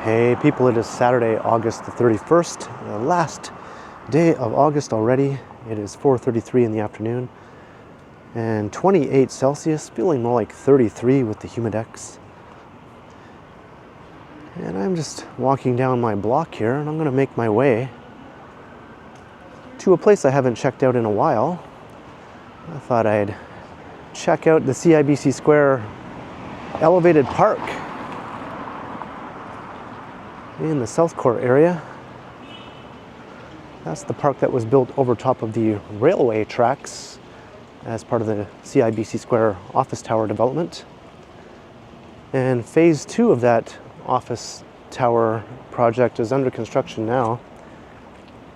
Hey people, it is Saturday, August the 31st, the last day of August already. It is 4:33 in the afternoon and 28 Celsius, feeling more like 33 with the humidex. And I'm just walking down my block here, and I'm going to make my way to a place I haven't checked out in a while. I thought I'd check out the CIBC Square elevated park in the South Court area. That's the park that was built over top of the railway tracks as part of the CIBC Square office tower development. And phase 2 of that office tower project is under construction now,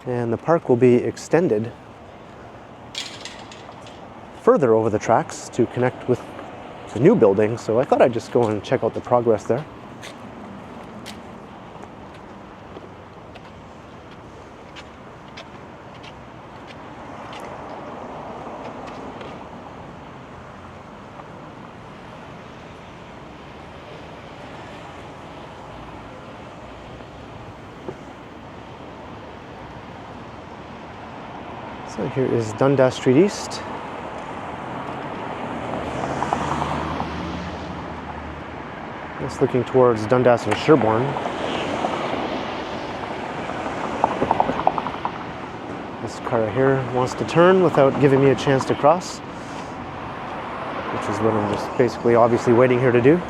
and the park will be extended further over the tracks to connect with the new building. So I thought I'd just go and check out the progress there. So here is Dundas Street East. Just looking towards Dundas and Sherbourne. This car here wants to turn without giving me a chance to cross, which is what I'm just basically obviously waiting here to do.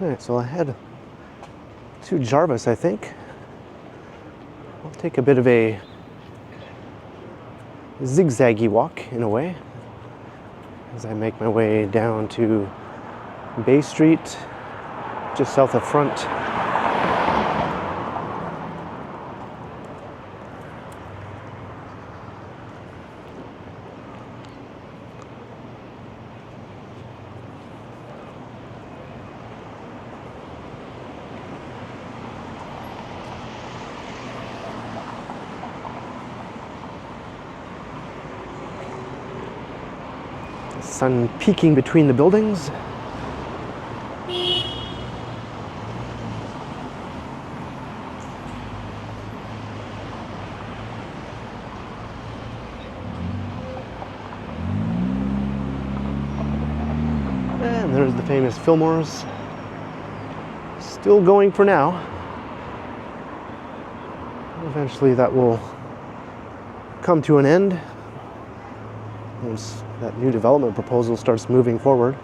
Alright, so I'll head to Jarvis, I think. I'll take a bit of a zigzaggy walk, in a way, as I make my way down to Bay Street, just south of Front. Sun peeking between the buildings. And there's the famous Fillmore's. Still going for now. Eventually that will come to an end once that new development proposal starts moving forward.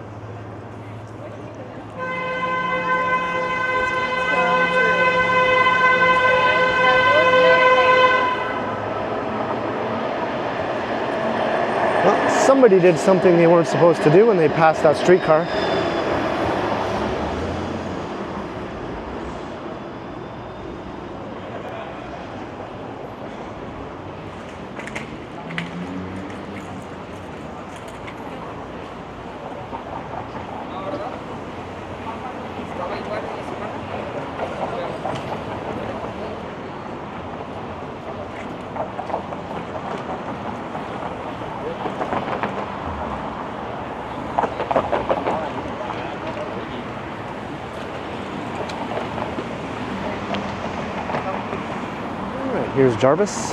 Well, somebody did something they weren't supposed to do when they passed that streetcar. Here's Jarvis.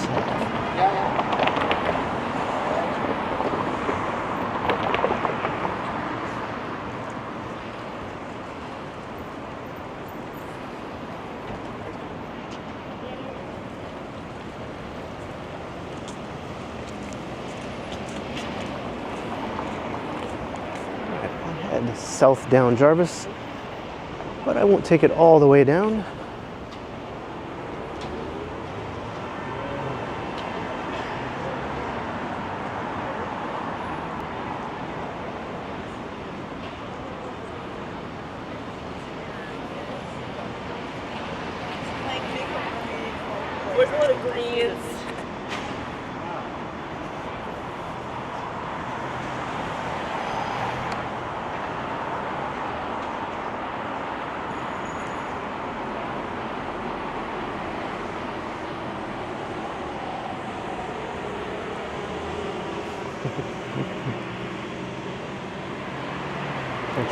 I'll head south down Jarvis, but I won't take it all the way down. Where's all the greens?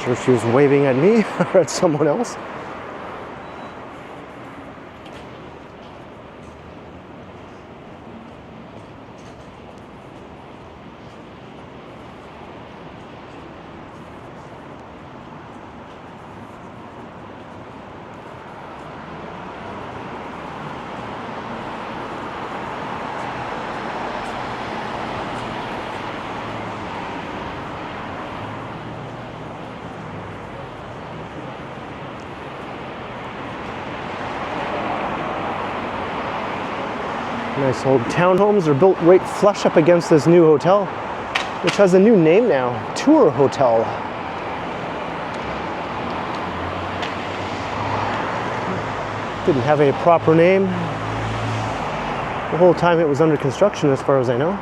sure if she was waving at me or at someone else. Nice old townhomes are built right flush up against this new hotel, which has a new name now, Tour Hotel. Didn't have a proper name the whole time it was under construction, as far as I know.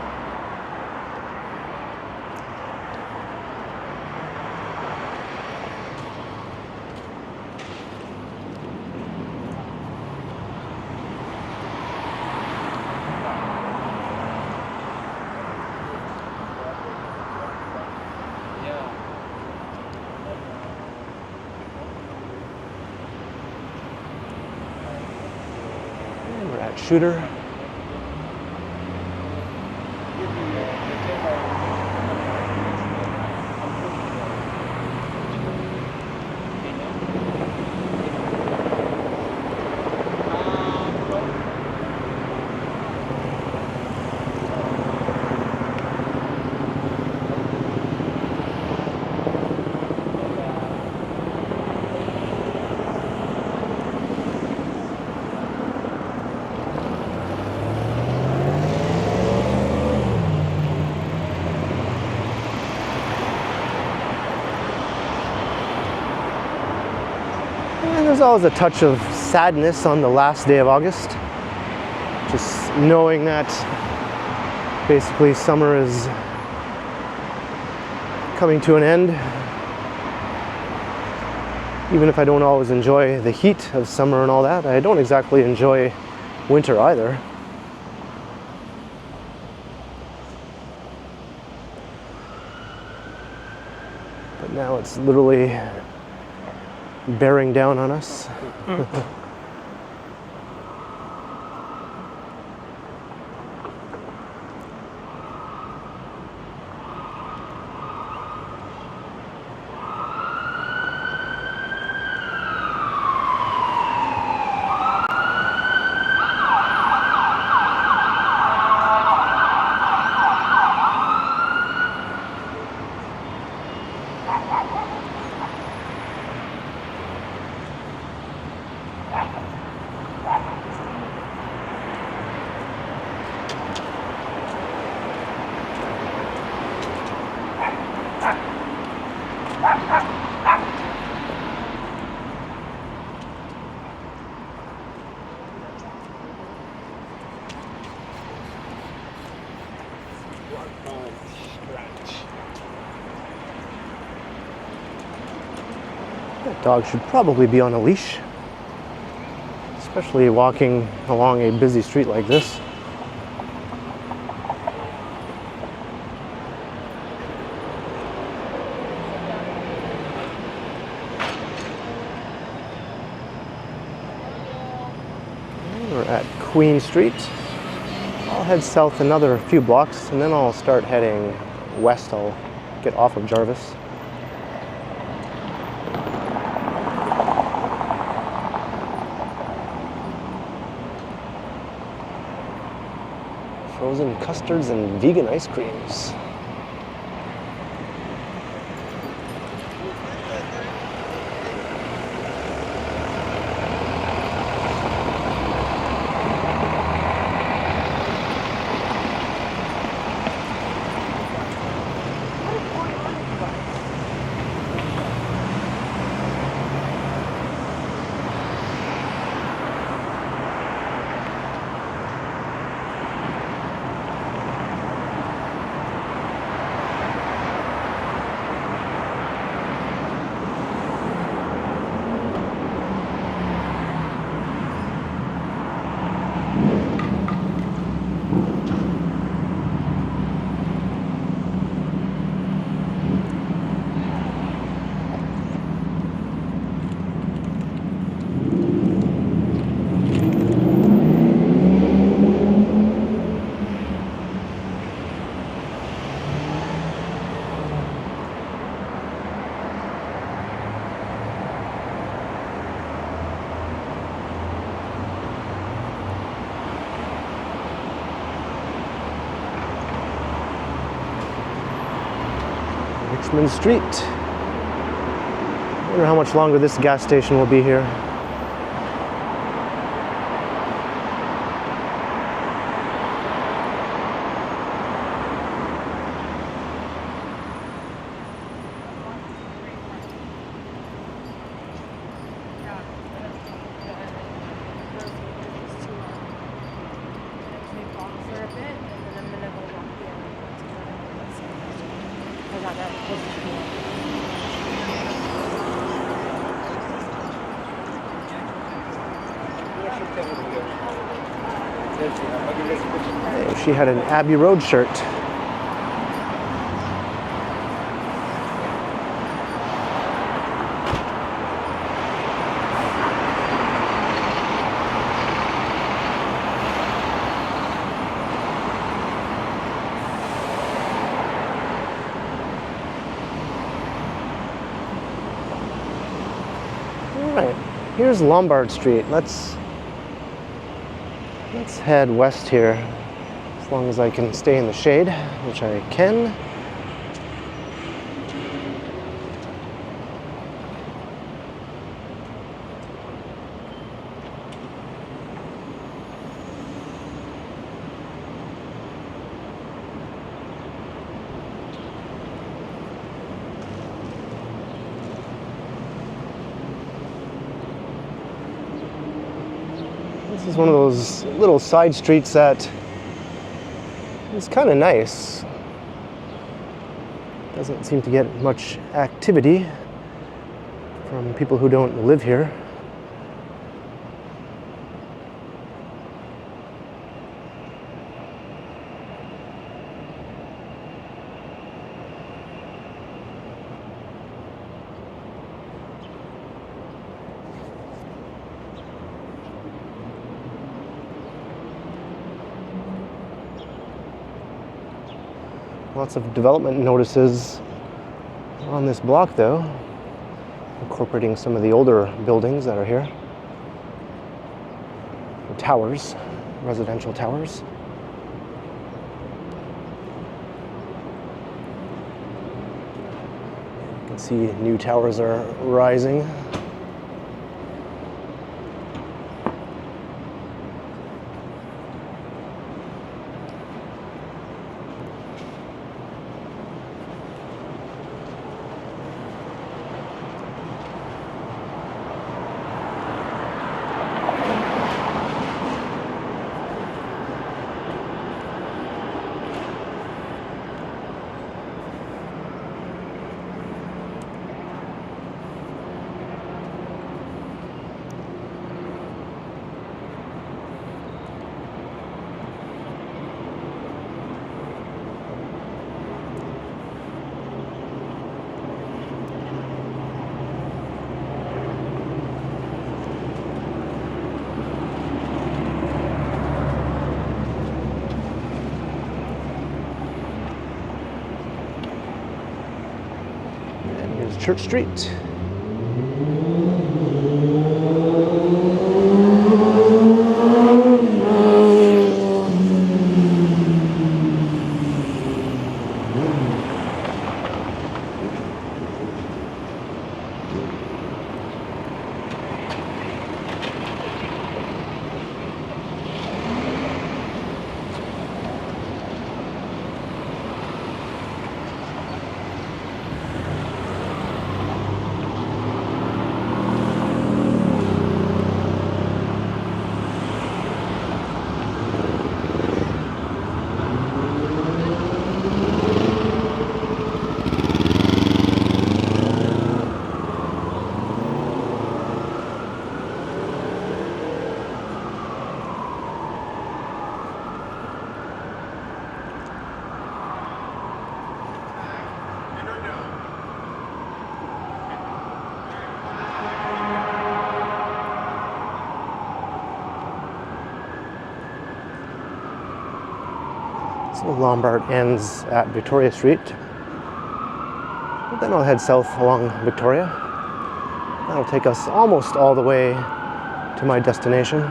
Shooter. There's always a touch of sadness on the last day of August. Just knowing that basically summer is coming to an end. Even if I don't always enjoy the heat of summer and all that, I don't exactly enjoy winter either. But now it's literally bearing down on us. That dog should probably be on a leash, especially walking along a busy street like this. We're at Queen Street. I'll head south another few blocks and then I'll start heading west. I'll get off of Jarvis. Frozen custards and vegan ice creams. Richmond Street. Wonder how much longer this gas station will be here. She had an Abbey Road shirt. All right, here's Lombard Street. Let's head west here, as long as I can stay in the shade, which I can. This is one of those little side streets that is kind of nice. Doesn't seem to get much activity from people who don't live here. Lots of development notices on this block though, incorporating some of the older buildings that are here. Towers, residential towers. You can see new towers are rising. Church Street. So Lombard ends at Victoria Street. But then I'll head south along Victoria. That'll take us almost all the way to my destination.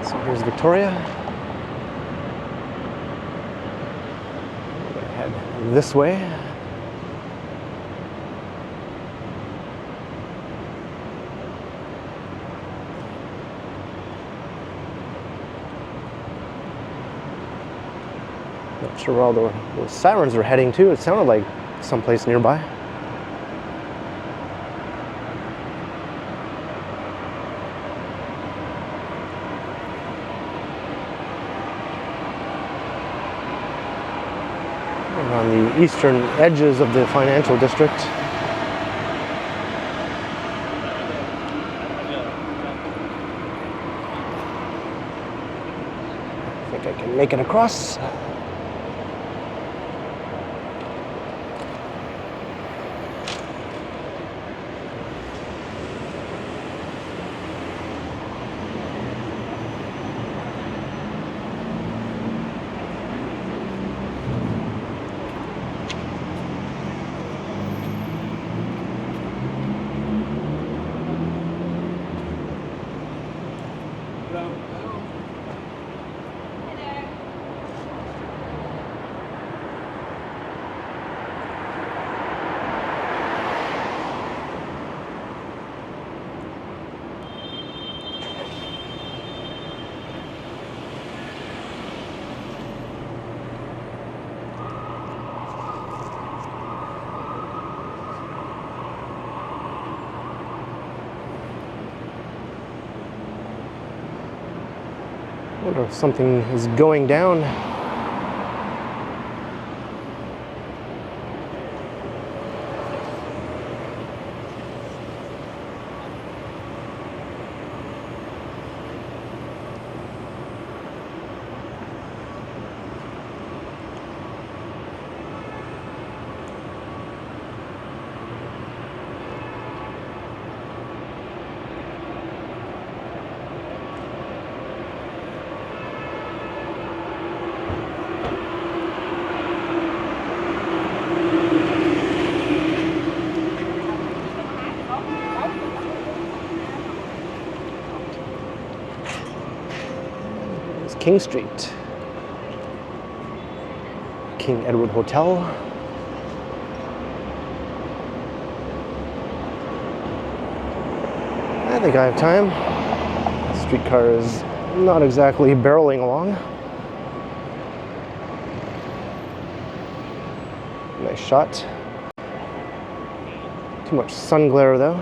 So here's Victoria. We're going to head this way. Not sure where all those sirens are heading to. It sounded like someplace nearby. We're on the eastern edges of the financial district. I think I can make it across. I wonder if something is going down. King Street, King Edward Hotel. I think I have time. The streetcar is not exactly barreling along. Nice shot. Too much sun glare though.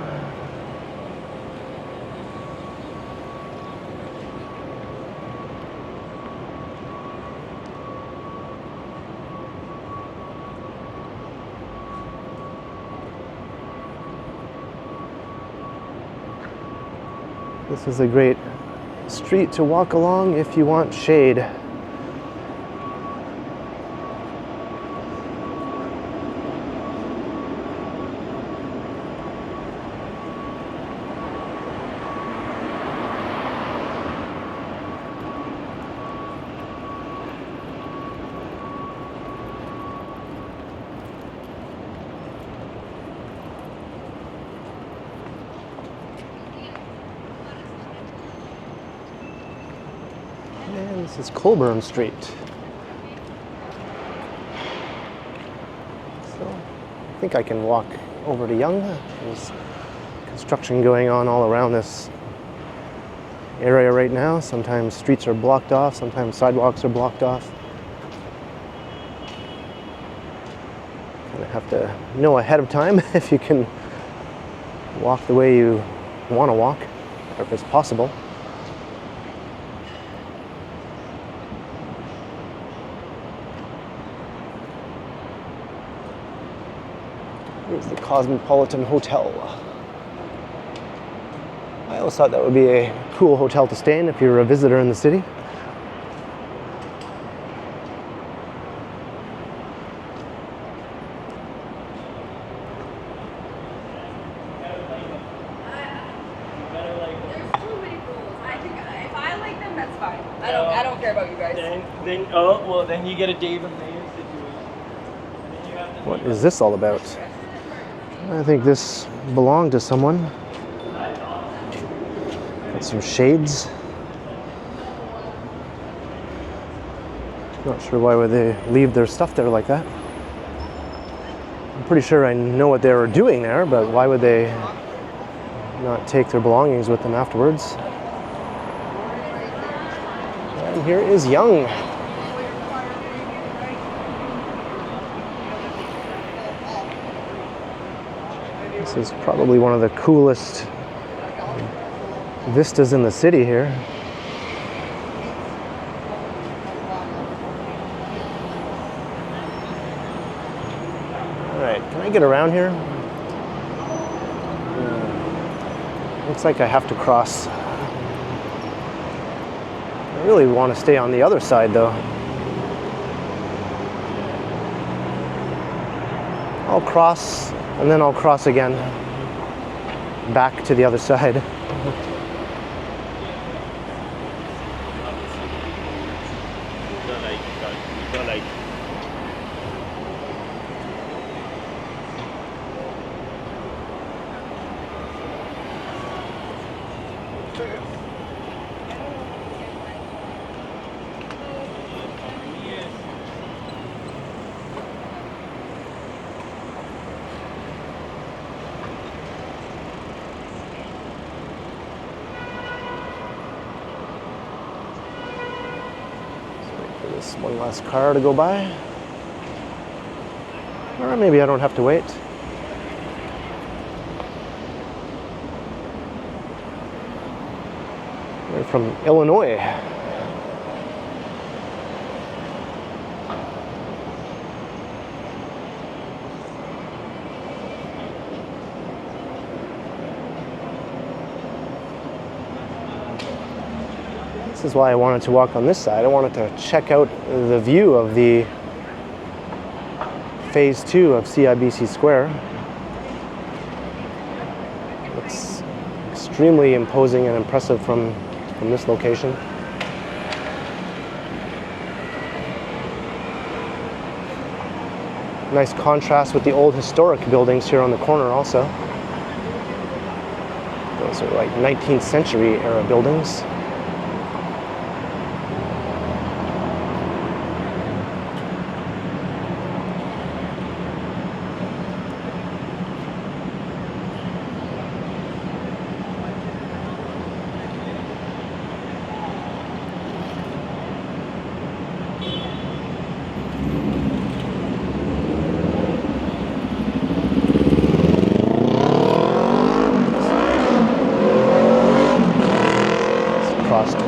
This is a great street to walk along if you want shade. And this is Colburn Street. So I think I can walk over to Yonge. There's construction going on all around this area right now. Sometimes streets are blocked off, sometimes sidewalks are blocked off. Kind of have to know ahead of time if you can walk the way you want to walk, or if it's possible. Here's the Cosmopolitan Hotel. I always thought that would be a cool hotel to stay in if you're a visitor in the city. There's too many rules. I think if I like them, that's fine. I don't care about you guys. Then you get a Dave and Mayer situation. What is this all about? I think this belonged to someone. Got some shades. Not sure why would they leave their stuff there like that. I'm pretty sure I know what they were doing there, but why would they not take their belongings with them afterwards? And here is Yonge. This is probably one of the coolest vistas in the city here. Alright, can I get around here? Looks like I have to cross. I really want to stay on the other side though. I'll cross and then I'll cross again back to the other side. This one last car to go by. Or maybe I don't have to wait. We're from Illinois. This is why I wanted to walk on this side. I wanted to check out the view of the phase 2 of CIBC Square. Looks extremely imposing and impressive from this location. Nice contrast with the old historic buildings here on the corner also. Those are like 19th century era buildings.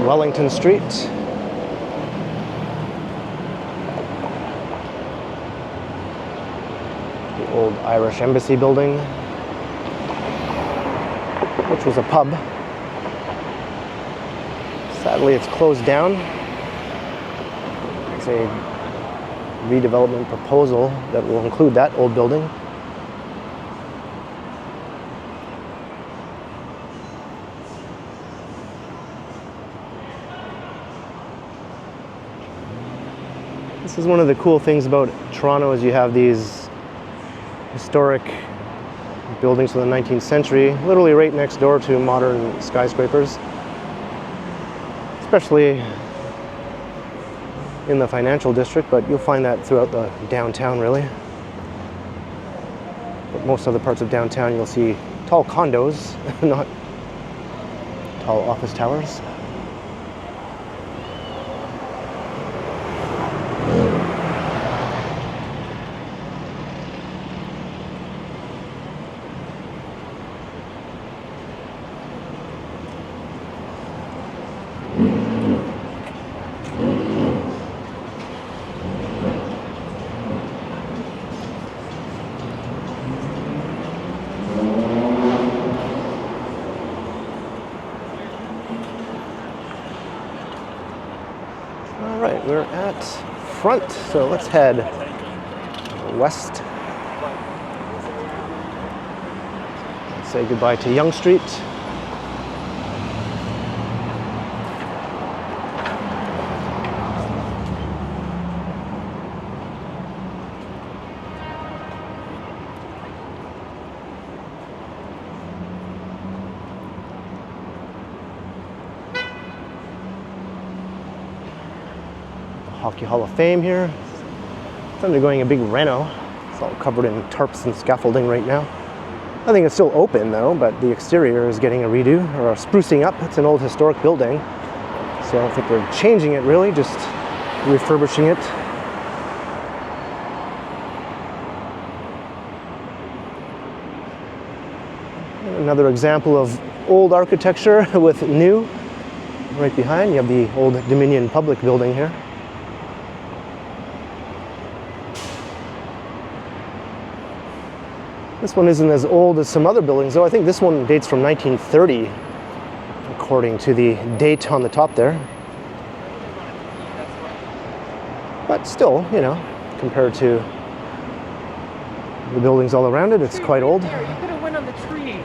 Wellington Street. The old Irish Embassy building, which was a pub. Sadly, it's closed down. It's a redevelopment proposal that will include that old building. This is one of the cool things about Toronto is you have these historic buildings from the 19th century, literally right next door to modern skyscrapers, especially in the financial district, but you'll find that throughout the downtown really. But most other parts of downtown you'll see tall condos, not tall office towers. We're at front, so let's head west. Say goodbye to Yonge Street. Hockey Hall of Fame here. It's undergoing a big reno. It's all covered in tarps and scaffolding right now. I think it's still open though, but the exterior is getting a redo or a sprucing up. It's an old historic building, so I don't think they're changing it really, just refurbishing it. Another example of old architecture with new. Right behind, you have the old Dominion Public building here. This one isn't as old as some other buildings, though. I think this one dates from 1930, according to the date on the top there. But still, you know, compared to the buildings all around it, it's quite old. You could have went on the tree.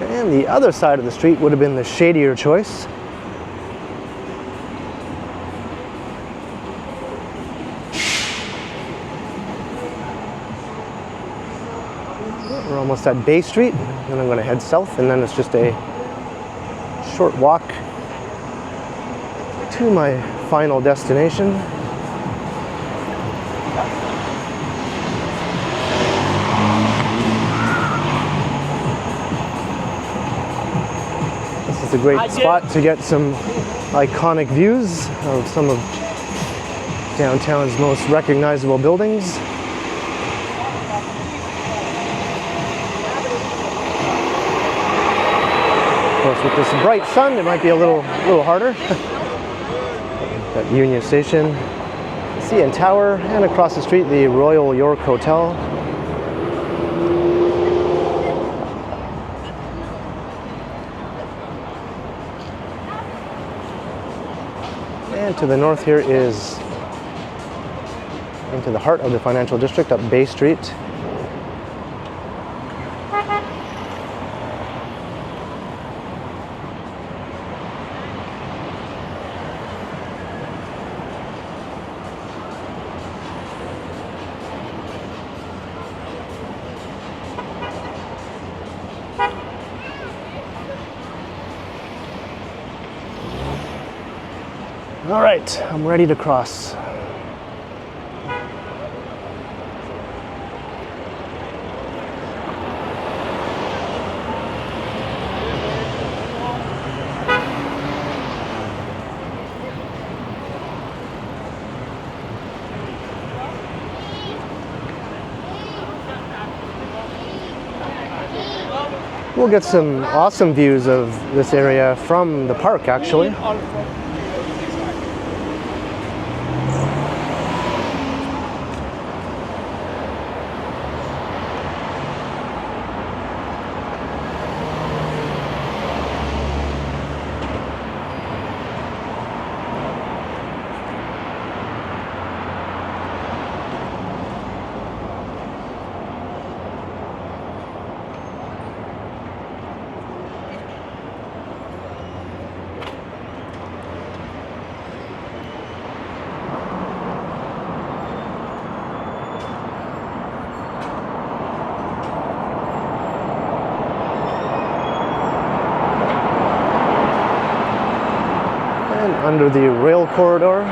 And the other side of the street would have been the shadier choice. We're almost at Bay Street, and I'm going to head south, and then it's just a short walk to my final destination. It's a great spot to get some iconic views of some of downtown's most recognizable buildings. Of course, with this bright sun, it might be a little harder. Got Union Station, CN Tower, and across the street, the Royal York Hotel. And to the north here is into the heart of the financial district, up Bay Street. All right, I'm ready to cross. We'll get some awesome views of this area from the park, actually. Under the rail corridor.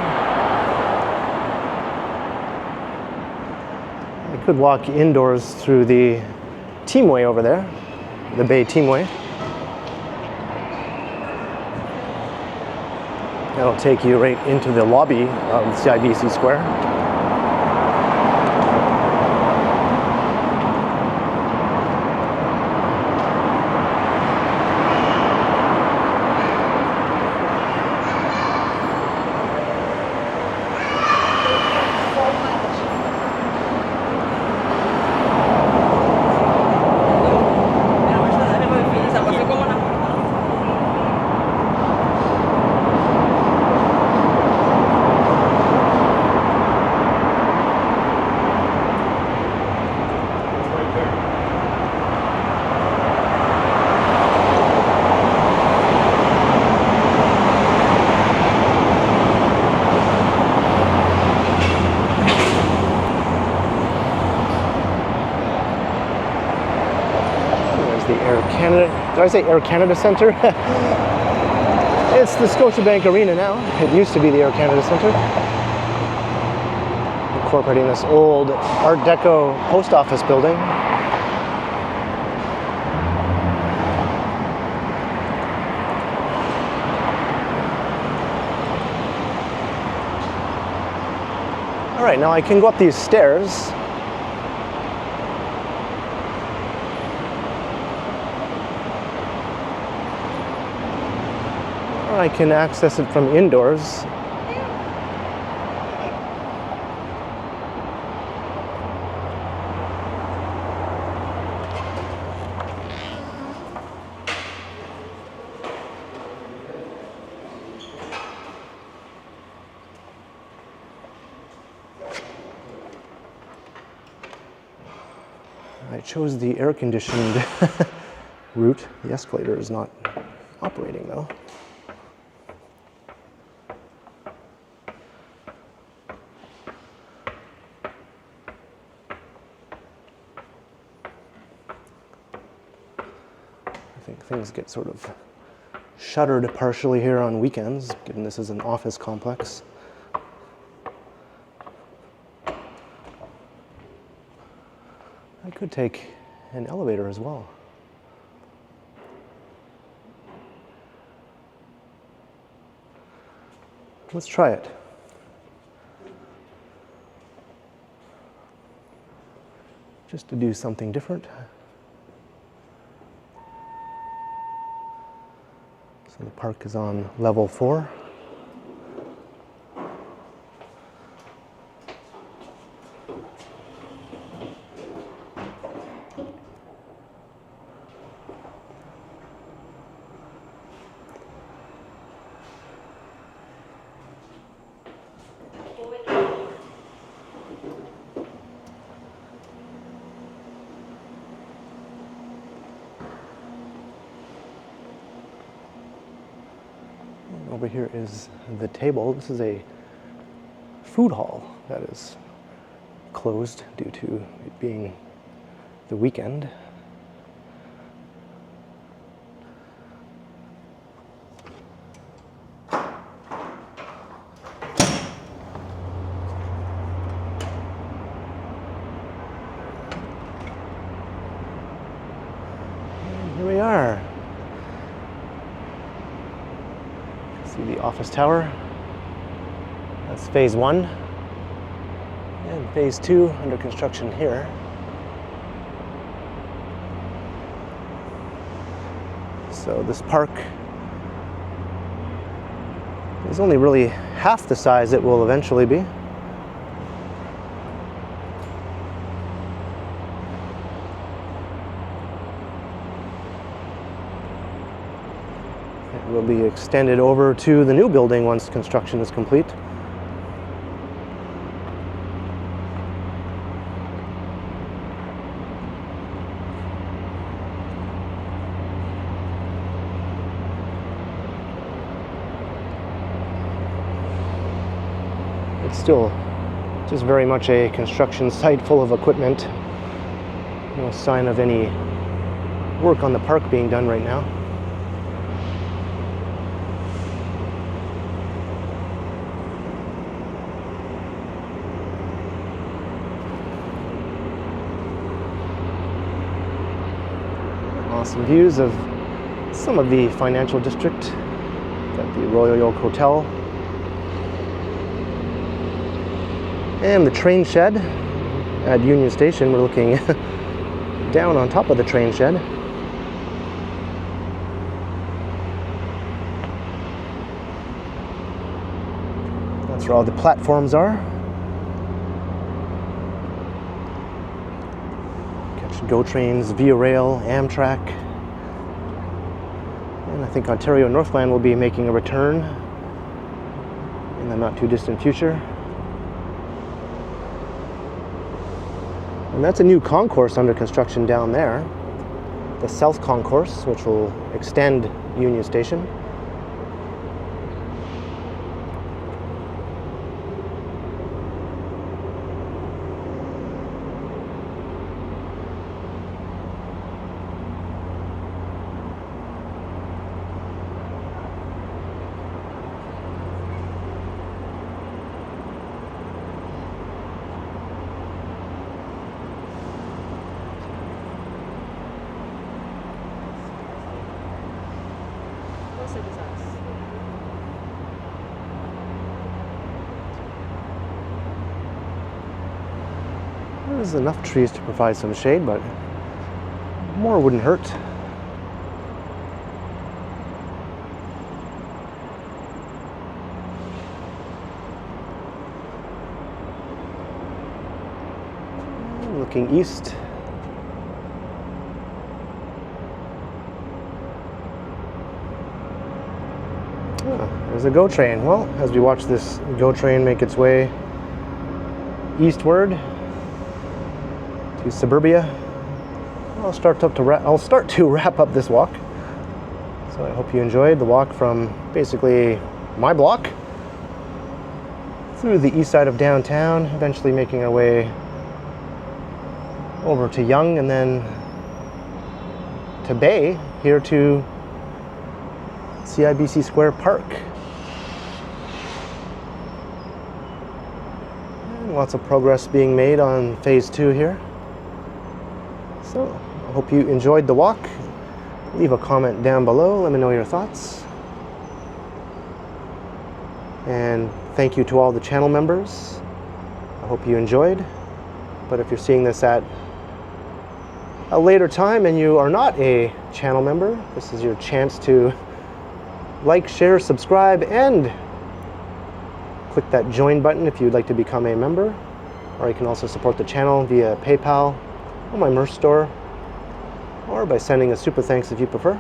I could walk indoors through the teamway over there, the Bay Teamway. That'll take you right into the lobby of CIBC Square. the Air Canada, did I say Air Canada Centre? It's the Scotiabank Arena now. It used to be the Air Canada Centre. Incorporating this old Art Deco post office building. All right, now I can go up these stairs. Or I can access it from indoors. I chose the air-conditioned route. The escalator is not operating though. I think things get sort of shuttered partially here on weekends, given this is an office complex. I could take an elevator as well. Let's try it. Just to do something different. So the park is on level 4. Over here is the table. This is a food hall that is closed due to it being the weekend. And here we are. The office tower. That's phase 1. And phase 2 under construction here. So this park is only really half the size it will eventually be. Will be extended over to the new building once construction is complete. It's still just very much a construction site full of equipment. No sign of any work on the park being done right now. Awesome views of some of the financial district. Got the Royal York Hotel. And the train shed at Union Station. We're looking down on top of the train shed. That's where all the platforms are. GO trains, Via Rail, Amtrak, and I think Ontario Northland will be making a return in the not too distant future. And that's a new concourse under construction down there, the South Concourse, which will extend Union Station. closer to us. There's enough trees to provide some shade, but more wouldn't hurt. Looking east. There's a GO train. Well, as we watch this GO train make its way eastward to suburbia, I'll start to wrap up this walk. So I hope you enjoyed the walk from basically my block through the east side of downtown, eventually making our way over to Yonge and then to Bay, here to CIBC Square Park. And lots of progress being made on phase 2 here. So I hope you enjoyed the walk. Leave a comment down below, let me know your thoughts. And thank you to all the channel members. I hope you enjoyed. But if you're seeing this at a later time and you are not a channel member, this is your chance to like, share, subscribe, and click that join button if you'd like to become a member. Or you can also support the channel via PayPal or my merch store, or by sending a super thanks if you prefer.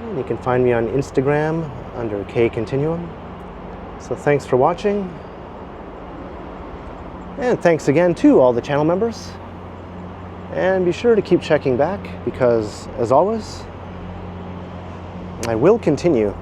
And you can find me on Instagram under KContinuum. So thanks for watching. And thanks again to all the channel members. And be sure to keep checking back because, as always, I will continue